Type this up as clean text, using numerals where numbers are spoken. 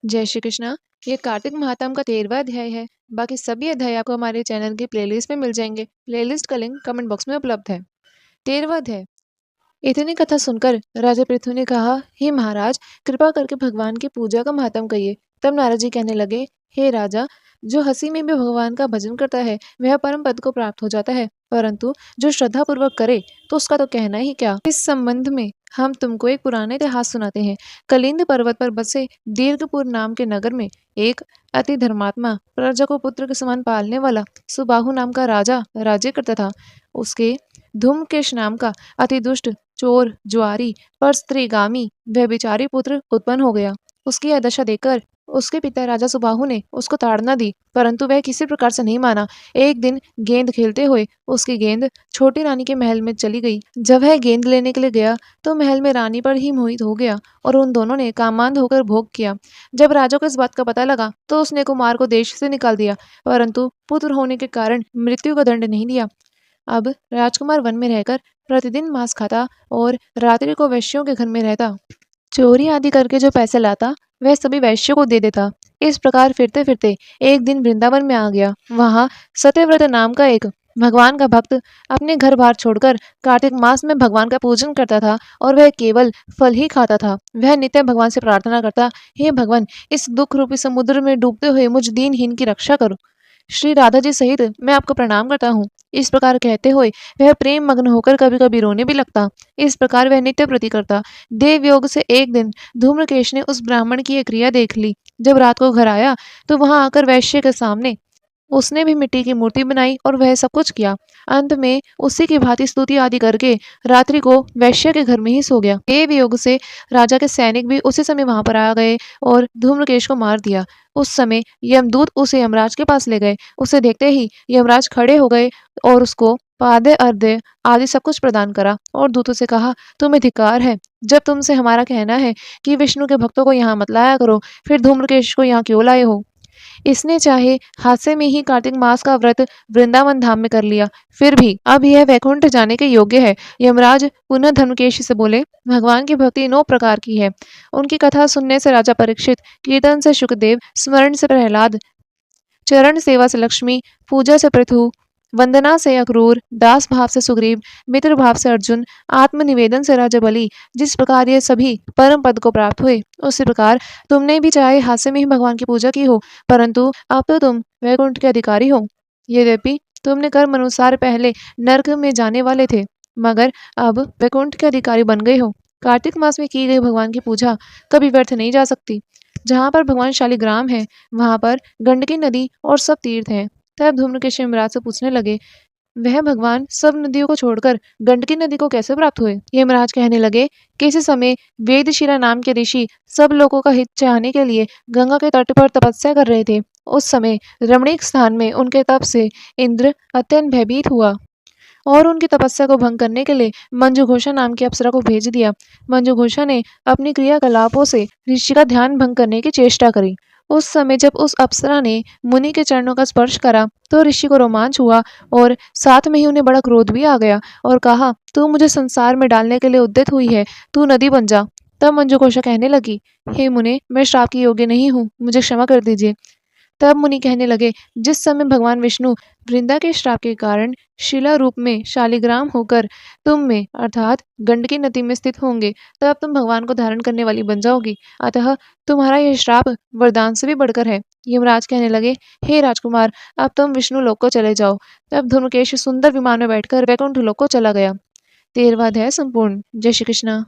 जय श्री कृष्णा। ये कार्तिक महात्म का 13वां अध्याय है। बाकी सभी अध्याय आपको हमारे चैनल की प्लेलिस्ट में मिल जाएंगे। प्लेलिस्ट का लिंक कमेंट बॉक्स में उपलब्ध है। 13वां अध्याय। इतनी कथा सुनकर राजा पृथु ने कहा, हे महाराज, कृपा करके भगवान की पूजा का महात्म कहिए। तब नारद जी कहने लगे, हे राजा, जो हंसी में भी भगवान का भजन करता है वह परम पद को प्राप्त हो जाता है, परंतु जो श्रद्धा पूर्वक करे तो उसका तो कहना ही क्या। इस संबंध में हम तुमको एक पुराना इतिहास सुनाते हैं। कलिंद पर्वत पर बसे दीर्घपुर नाम के नगर में एक अति धर्मात्मा, प्रजा को पुत्र के समान पालने वाला सुबाहु नाम का राजा राज्य करता था। उसके धूमकेश नाम का अति दुष्ट, चोर, जुआरी, पर स्त्रीगामी व्यभिचारी पुत्र उत्पन्न हो गया। उसकी यह दशा देखकर उसके पिता राजा सुबाहु ने उसको ताड़ना दी, परंतु वह किसी प्रकार से नहीं माना। एक दिन गेंद खेलते हुए उसकी गेंद छोटी रानी के महल में चली गई। जब वह गेंद लेने के लिए गया तो महल में रानी पर ही मोहित हो गया और उन दोनों ने कामांध होकर भोग किया। जब राजा को इस बात का पता लगा तो उसने कुमार को देश से निकाल दिया, परंतु पुत्र होने के कारण मृत्यु का दंड नहीं दिया। अब राजकुमार वन में रहकर प्रतिदिन मांस खाता और रात्रि को वैश्यों के घर में रहता। चोरी आदि करके जो पैसे लाता वह सभी वैश्यों को दे देता। इस प्रकार फिरते फिरते एक दिन वृंदावन में आ गया। वहां सत्यव्रत नाम का एक भगवान का भक्त अपने घर बार छोड़कर कार्तिक मास में भगवान का पूजन करता था और वह केवल फल ही खाता था। वह नित्य भगवान से प्रार्थना करता, हे भगवान, इस दुख रूपी समुद्र में डूबते हुए मुझ दीनहीन की रक्षा करो। श्री राधा जी सहित मैं आपको प्रणाम करता हूँ। इस प्रकार कहते हुए वह प्रेम मग्न होकर कभी कभी रोने भी लगता। इस प्रकार वह नित्य प्रति करता। देव योग से एक दिन धूम्रकेश ने उस ब्राह्मण की एक क्रिया देख ली। जब रात को घर आया तो वहां आकर वैश्य के सामने उसने भी मिट्टी की मूर्ति बनाई और वह सब कुछ किया। अंत में उसी की भांति स्तुति आदि करके रात्रि को वैश्य के घर में ही सो गया। देव योग से राजा के सैनिक भी उसी समय वहां पर आ गए और धूम्रकेश को मार दिया। उस समय यमदूत उसे यमराज के पास ले गए। उसे देखते ही यमराज खड़े हो गए और उसको पाद्य अर्घ्य आदि सब कुछ प्रदान करा और दूतों से कहा, तुम्हें धिक्कार है। जब तुमसे हमारा कहना है कि विष्णु के भक्तों को यहाँ मत लाया करो, फिर धूम्रकेश को यहाँ क्यों लाए हो। इसने चाहे हादसे में ही कार्तिक मास का व्रत वृंदावन धाम में कर लिया, फिर भी अब यह वैकुंठ जाने के योग्य है। यमराज पुनः धर्मकेश से बोले, भगवान की भक्ति 9 प्रकार की है। उनकी कथा सुनने से राजा परीक्षित, कीर्तन से शुकदेव, स्मरण से प्रहलाद, चरण सेवा से लक्ष्मी, पूजा से पृथु, वंदना से अक्रूर, दास भाव से सुग्रीव, मित्र भाव से अर्जुन, आत्मनिवेदन से राजा बलि, जिस प्रकार ये सभी परम पद को प्राप्त हुए, उसी प्रकार तुमने भी चाहे हास्य में ही भगवान की पूजा की हो, परंतु अब तो तुम वैकुंठ के अधिकारी हो। यद्यपि तुमने कर्म अनुसार पहले नरक में जाने वाले थे, मगर अब वैकुंठ के अधिकारी बन गए हो। कार्तिक मास में की गई भगवान की पूजा कभी व्यर्थ नहीं जा सकती। जहाँ पर भगवान शालिग्राम है वहां पर गंडकी नदी और सब तीर्थ हैं। तब धूम्रकेश यमराज से पूछने लगे, वह भगवान सब नदियों को छोड़कर गंडकी नदी को कैसे प्राप्त हुए। यमराज कहने लगे, किसी समय वेदशिला नाम के ऋषि सब लोगों का हित चाहने के लिए गंगा के तट पर तपस्या कर रहे थे। उस समय रमणीक स्थान में उनके तप से इंद्र अत्यंत भयभीत हुआ और उनकी तपस्या को भंग करने के लिए मंजुघोषा नाम की अप्सरा को भेज दिया। मंजुघोषा ने अपनी क्रियाकलापों से ऋषि का ध्यान भंग करने की चेष्टा करी। उस समय जब उस अप्सरा ने मुनि के चरणों का स्पर्श करा तो ऋषि को रोमांच हुआ और साथ में ही उन्हें बड़ा क्रोध भी आ गया और कहा, तू मुझे संसार में डालने के लिए उद्यत हुई है, तू नदी बन जा। तब मंजुघोषा कहने लगी, हे मुने, मैं श्राप की योग्य नहीं हूँ, मुझे क्षमा कर दीजिए। तब मुनि कहने लगे, जिस समय भगवान विष्णु वृंदा के श्राप के कारण शिला रूप में शालिग्राम होकर तुम में अर्थात गंडकी नदी में स्थित होंगे, तब तुम भगवान को धारण करने वाली बन जाओगी। अतः तुम्हारा यह श्राप वरदान से भी बढ़कर है। यमराज कहने लगे, हे राजकुमार, अब तुम विष्णु लोक को चले जाओ। तब धूम्रकेश सुंदर विमान में बैठकर वैकुंठ लोक को चला गया। 13वां अध्याय संपूर्ण। जय श्री कृष्णा।